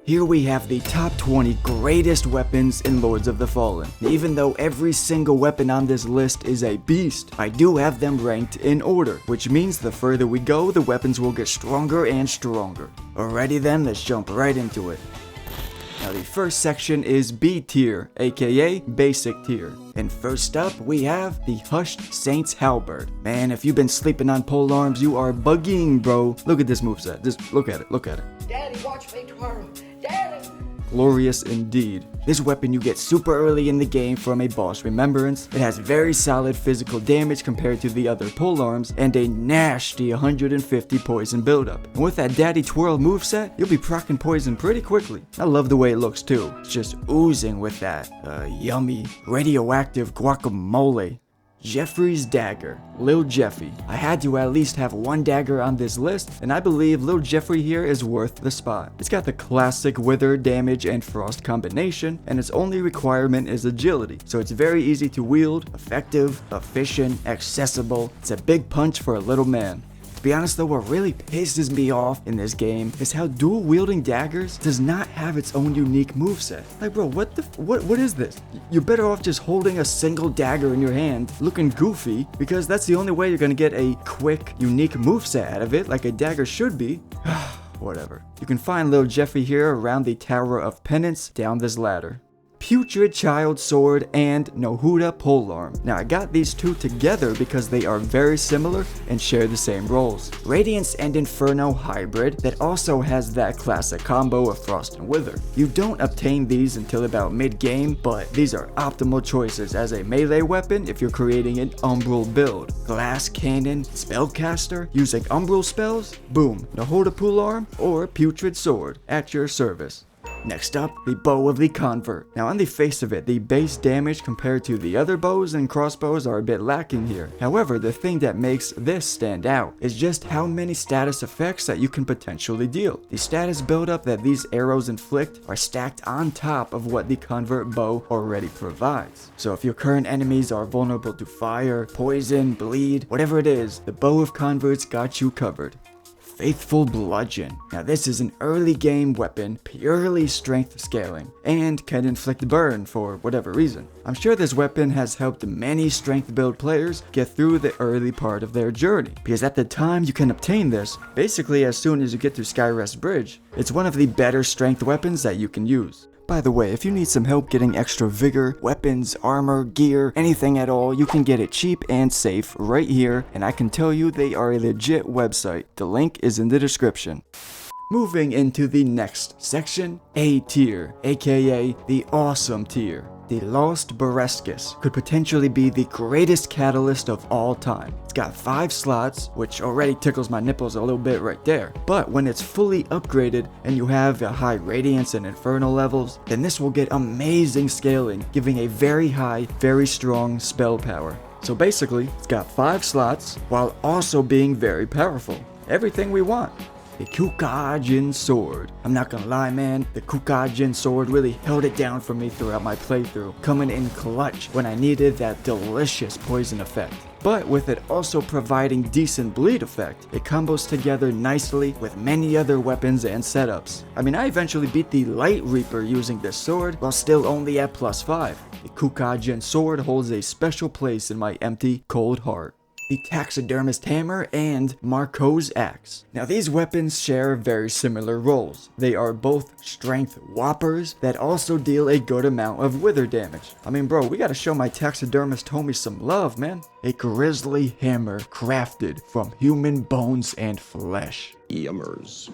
Here we have the top 20 greatest weapons in Lords of the Fallen. Even though every single weapon on this list is a beast, I do have them ranked in order, which means the further we go, the weapons will get stronger and stronger. Alrighty then, let's jump right into it. Now the first section is B tier, aka basic tier. And first up, we have the Hushed Saint's Halberd. Man, if you've been sleeping on polearms, you are bugging, bro. Look at this moveset. Just look at it, look at it. Daddy, watch me twirl. Daddy! Glorious indeed. This weapon you get super early in the game from a boss remembrance. It has very solid physical damage compared to the other polearms, and a nasty 150 poison buildup. And with that daddy twirl moveset, you'll be proccing poison pretty quickly. I love the way it looks too. It's just oozing with that yummy radioactive guacamole. Jeffrey's Dagger, Lil Jeffy. I had to at least have one dagger on this list, and I believe Lil Jeffrey here is worth the spot. It's got the classic wither, damage, and frost combination, and its only requirement is agility, so it's very easy to wield, effective, efficient, accessible. It's a big punch for a little man. To be honest though, what really pisses me off in this game is how dual wielding daggers does not have its own unique moveset. Like bro, what is this? You're better off just holding a single dagger in your hand, looking goofy, because that's the only way you're gonna get a quick, unique moveset out of it, like a dagger should be. Whatever. You can find Lil Jeffy here around the Tower of Penance down this ladder. Putrid Child Sword and Nohuta Polearm. Now I got these two together because they are very similar and share the same roles. Radiance and Inferno hybrid that also has that classic combo of Frost and Wither. You don't obtain these until about mid-game, but these are optimal choices as a melee weapon if you're creating an umbral build. Glass Cannon, Spellcaster, using umbral spells, boom, Nohuta Polearm or Putrid Sword at your service. Next up, the Bow of the Convert. Now on the face of it, the base damage compared to the other bows and crossbows are a bit lacking here. However, the thing that makes this stand out is just how many status effects that you can potentially deal. The status buildup that these arrows inflict are stacked on top of what the Convert bow already provides. So if your current enemies are vulnerable to fire, poison, bleed, whatever it is, the Bow of Converts got you covered. Faithful Bludgeon. Now this is an early game weapon, purely strength scaling, and can inflict burn for whatever reason. I'm sure this weapon has helped many strength build players get through the early part of their journey, because at the time you can obtain this, basically as soon as you get to Skyrest Bridge, it's one of the better strength weapons that you can use. By the way, if you need some help getting extra vigor, weapons, armor, gear, anything at all, you can get it cheap and safe right here, and I can tell you they are a legit website. The link is in the description. Moving into the next section, A tier, aka the awesome tier. The Lost Berescus could potentially be the greatest catalyst of all time. It's got 5 slots, which already tickles my nipples a little bit right there. But when it's fully upgraded and you have a high radiance and inferno levels, then this will get amazing scaling, giving a very high, very strong spell power. So basically, it's got 5 slots while also being very powerful. Everything we want. The Kukajin Sword. I'm not gonna lie, man, the Kukajin Sword really held it down for me throughout my playthrough, coming in clutch when I needed that delicious poison effect. But with it also providing decent bleed effect, it combos together nicely with many other weapons and setups. I mean, I eventually beat the lightreaper using this sword while still only at +5. The Kukajin Sword holds a special place in my empty, cold heart. The Taxidermist Hammer and Marco's Axe. Now these weapons share very similar roles. They are both strength whoppers that also deal a good amount of wither damage. I mean bro, we gotta show my taxidermist homie some love, man. A grisly hammer crafted from human bones and flesh. Yummers.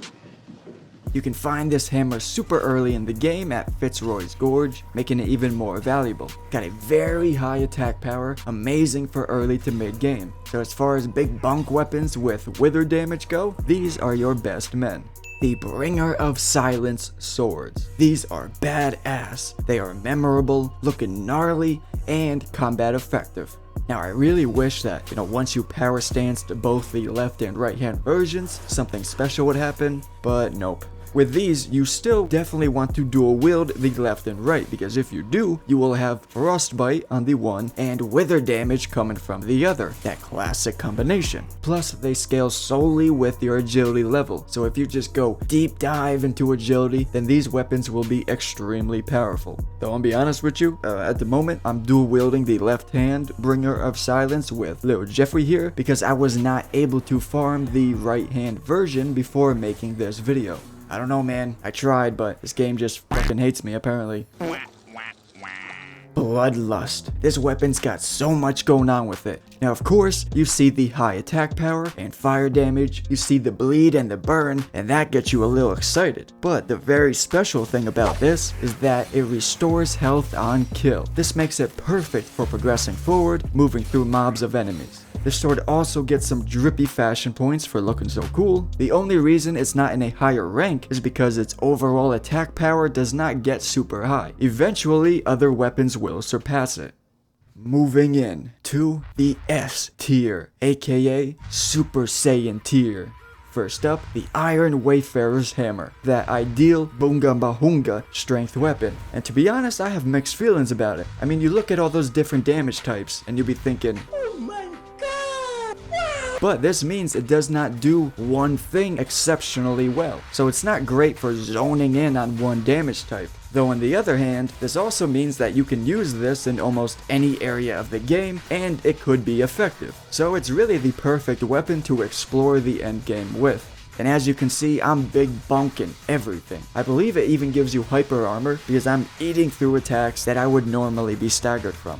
You can find this hammer super early in the game at Fitzroy's Gorge, making it even more valuable. Got a very high attack power, amazing for early to mid game. So as far as big bunk weapons with wither damage go, these are your best men. The Bringer of Silence Swords. These are badass. They are memorable, looking gnarly, and combat effective. Now I really wish that, once you power stanced both the left and right hand versions, something special would happen, but nope. With these, you still definitely want to dual wield the left and right, because if you do, you will have frostbite on the one and wither damage coming from the other. That classic combination. Plus, they scale solely with your agility level, so if you just go deep dive into agility, then these weapons will be extremely powerful. Though I'll be honest with you, at the moment, I'm dual wielding the left hand bringer of silence with little Jeffrey here, because I was not able to farm the right hand version before making this video. I don't know, man. I tried, but this game just fucking hates me, apparently. Bloodlust. This weapon's got so much going on with it. Now, of course, you see the high attack power and fire damage, you see the bleed and the burn, and that gets you a little excited. But the very special thing about this is that it restores health on kill. This makes it perfect for progressing forward, moving through mobs of enemies. This sword also gets some drippy fashion points for looking so cool. The only reason it's not in a higher rank is because its overall attack power does not get super high. Eventually, other weapons will surpass it. Moving in to the S tier, aka Super Saiyan tier. First up, the Iron Wayfarer's Hammer, that ideal Bunga Bahunga strength weapon. And to be honest, I have mixed feelings about it. I mean, you look at all those different damage types, and you'll be thinking, but this means it does not do one thing exceptionally well, so it's not great for zoning in on one damage type. Though on the other hand, this also means that you can use this in almost any area of the game, and it could be effective. So it's really the perfect weapon to explore the endgame with. And as you can see, I'm big bonking everything. I believe it even gives you hyper armor, because I'm eating through attacks that I would normally be staggered from.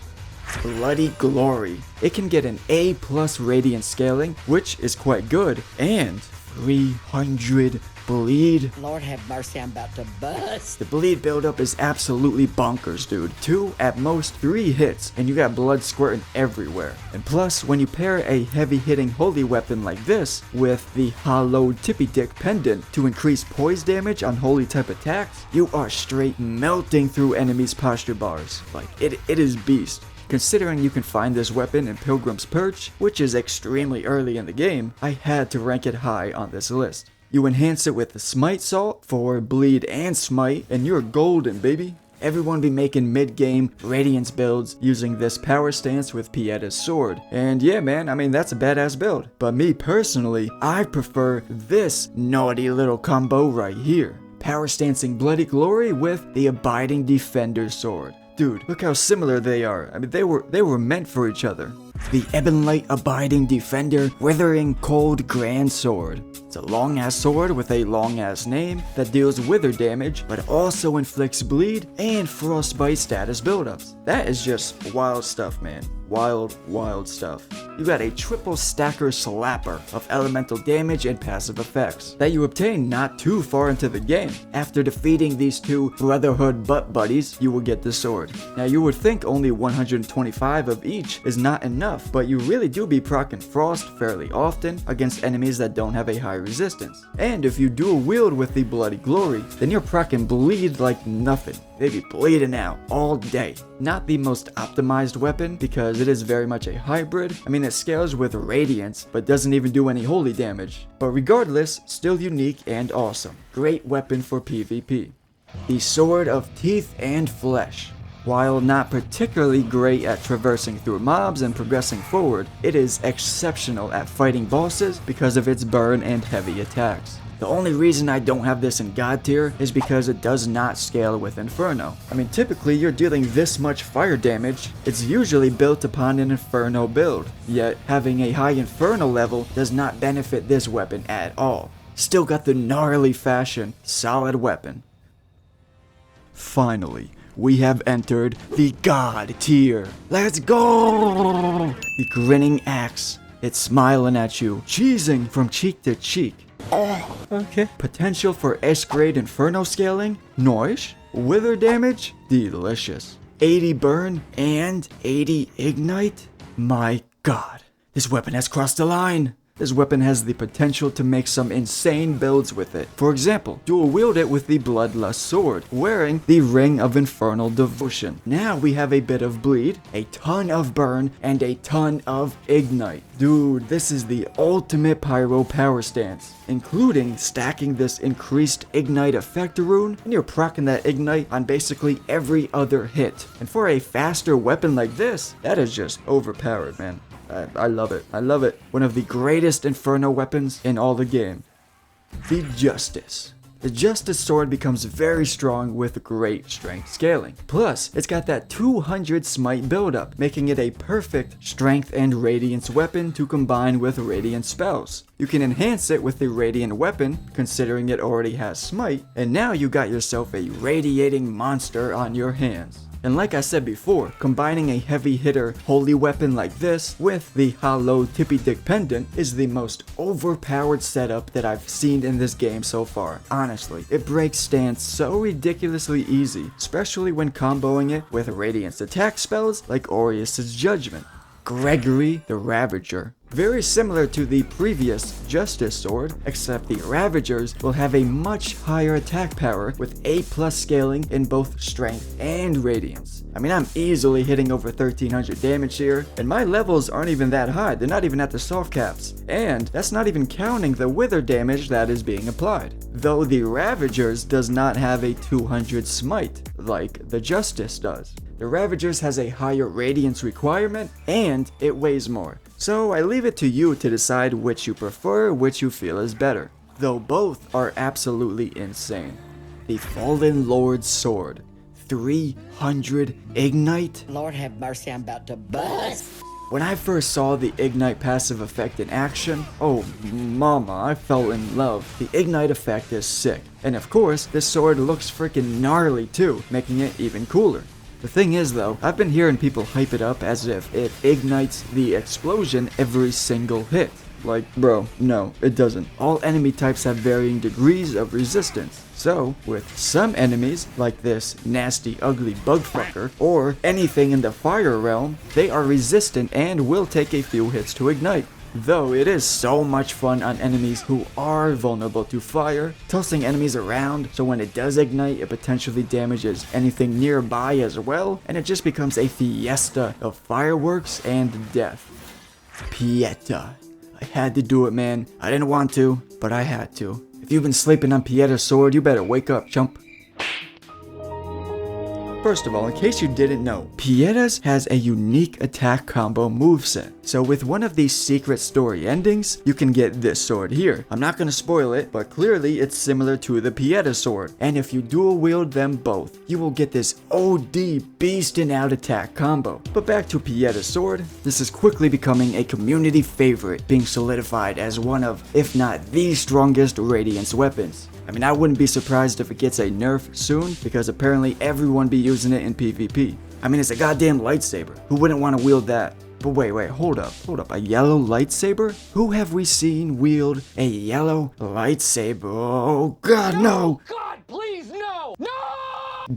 Bloody Glory. It can get an A+ radiance scaling, which is quite good, and 300 bleed. Lord have mercy, I'm about to bust. The bleed buildup is absolutely bonkers, dude. 2, at most 3 hits, and you got blood squirting everywhere. And plus, when you pair a heavy-hitting holy weapon like this with the hollowed tippy dick pendant to increase poise damage on holy type attacks, you are straight melting through enemies' posture bars. Like, it is beast. Considering you can find this weapon in Pilgrim's Perch, which is extremely early in the game, I had to rank it high on this list. You enhance it with the Smite Salt for bleed and smite, and you're golden, baby. Everyone be making mid-game radiance builds using this power stance with Pietas' sword. And yeah, man, I mean, that's a badass build. But me personally, I prefer this naughty little combo right here. Power stancing Bloody Glory with the Abiding Defender sword. Dude, look how similar they are. I mean, they were meant for each other. The Ebonlight Abiding Defender Withering Cold Grand Sword. It's a long-ass sword with a long-ass name that deals wither damage, but also inflicts bleed and frostbite status buildups. That is just wild stuff, man. Wild stuff. You got a triple stacker slapper of elemental damage and passive effects that you obtain not too far into the game. After defeating these two Brotherhood butt buddies, you will get the sword. Now you would think only 125 of each is not enough, but you really do be proccing frost fairly often against enemies that don't have a high resistance. And if you dual wield with the Bloody Glory, then you're proccing bleed like nothing. They be bleeding out all day. Not the most optimized weapon because it is very much a hybrid. I mean, it scales with radiance, but doesn't even do any holy damage. But regardless, still unique and awesome. Great weapon for PvP. The Sword of Teeth and Flesh. While not particularly great at traversing through mobs and progressing forward, it is exceptional at fighting bosses because of its burn and heavy attacks. The only reason I don't have this in God tier is because it does not scale with Inferno. I mean, typically you're dealing this much fire damage, it's usually built upon an Inferno build, yet having a high Inferno level does not benefit this weapon at all. Still got the gnarly fashion, solid weapon. Finally, we have entered the God tier. Let's go! The Grinning Axe. It's smiling at you, cheesing from cheek to cheek. Okay. Potential for S-grade Inferno scaling? Noish. Wither damage? Delicious. 80 burn and 80 ignite? My god. This weapon has crossed the line. This weapon has the potential to make some insane builds with it. For example, dual wield it with the bloodlust sword, wearing the ring of infernal devotion. Now we have a bit of bleed, a ton of burn, and a ton of ignite. Dude, this is the ultimate pyro power stance, including stacking this increased ignite effect rune, and you're proccing that ignite on basically every other hit. And for a faster weapon like this, that is just overpowered, man. I love it. I love it. One of the greatest inferno weapons in all the game. The Justice. The Justice sword becomes very strong with great strength scaling. Plus, it's got that 200 smite buildup, making it a perfect strength and radiance weapon to combine with radiant spells. You can enhance it with the radiant weapon, considering it already has smite, and now you got yourself a radiating monster on your hands. And like I said before, combining a heavy hitter holy weapon like this with the hollow tippy dick pendant is the most overpowered setup that I've seen in this game so far. Honestly, it breaks stance so ridiculously easy, especially when comboing it with radiance attack spells like Aureus' Judgment. Gregory the Ravager. Very similar to the previous Justice sword, except the Ravagers will have a much higher attack power with A+ scaling in both strength and radiance. I mean, I'm easily hitting over 1300 damage here, and my levels aren't even that high. They're not even at the soft caps. And that's not even counting the wither damage that is being applied. Though the Ravagers does not have a 200 smite like the Justice does. The Ravagers has a higher radiance requirement, and it weighs more. So I leave it to you to decide which you prefer, which you feel is better. Though both are absolutely insane. The Fallen Lord's Sword. 300 ignite? Lord have mercy, I'm about to bust. When I first saw the ignite passive effect in action, oh mama, I fell in love. The ignite effect is sick. And of course, this sword looks freaking gnarly too, making it even cooler. The thing is though, I've been hearing people hype it up as if it ignites the explosion every single hit. Like, bro, no, it doesn't. All enemy types have varying degrees of resistance. So, with some enemies, like this nasty ugly bug fucker, or anything in the fire realm, they are resistant and will take a few hits to ignite. Though it is so much fun on enemies who are vulnerable to fire, tossing enemies around so when it does ignite it potentially damages anything nearby as well, and it just becomes a fiesta of fireworks and death. Pieta. I had to do it, man. I didn't want to, but I had to. If you've been sleeping on Pieta's sword, you better wake up, chump. First of all, in case you didn't know, Pietas has a unique attack combo moveset. So with one of these secret story endings, you can get this sword here. I'm not gonna spoil it, but clearly it's similar to the Pieta sword. And if you dual wield them both, you will get this OD beastin' out attack combo. But back to Pieta's sword, this is quickly becoming a community favorite, being solidified as one of, if not the strongest radiance weapons. I mean, I wouldn't be surprised if it gets a nerf soon, because apparently everyone be using it in PvP. I mean, it's a goddamn lightsaber. Who wouldn't want to wield that? But wait, hold up. A yellow lightsaber? Who have we seen wield a yellow lightsaber? Oh god, no! God, please, no! No!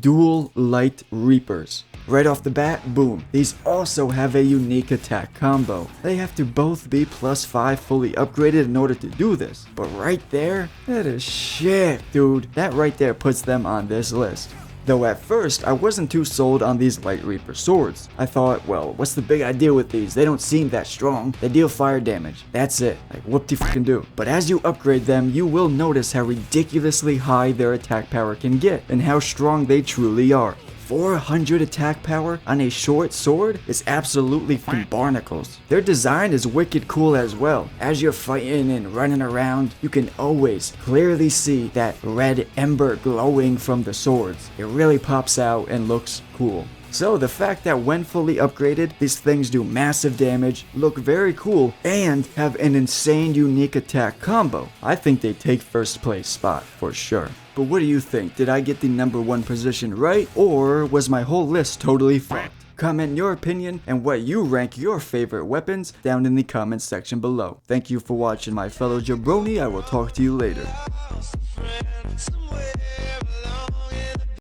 Dual light reapers. Right off the bat, boom. These also have a unique attack combo. They have to both be +5 fully upgraded in order to do this. But right there, that is shit, dude. That right there puts them on this list. Though at first, I wasn't too sold on these lightreaper swords. I thought, well, what's the big idea with these? They don't seem that strong. They deal fire damage. That's it. Like, whoop-de-fucking do. But as you upgrade them, you will notice how ridiculously high their attack power can get, and how strong they truly are. 400 attack power on a short sword is absolutely fucking barnacles. Their design is wicked cool as well. As you're fighting and running around, you can always clearly see that red ember glowing from the swords. It really pops out and looks cool. So the fact that when fully upgraded, these things do massive damage, look very cool, and have an insane unique attack combo, I think they take first place spot for sure. But what do you think? Did I get the #1 position right, or was my whole list totally fucked? Comment your opinion and what you rank your favorite weapons down in the comments section below. Thank you for watching, my fellow jabroni. I will talk to you later.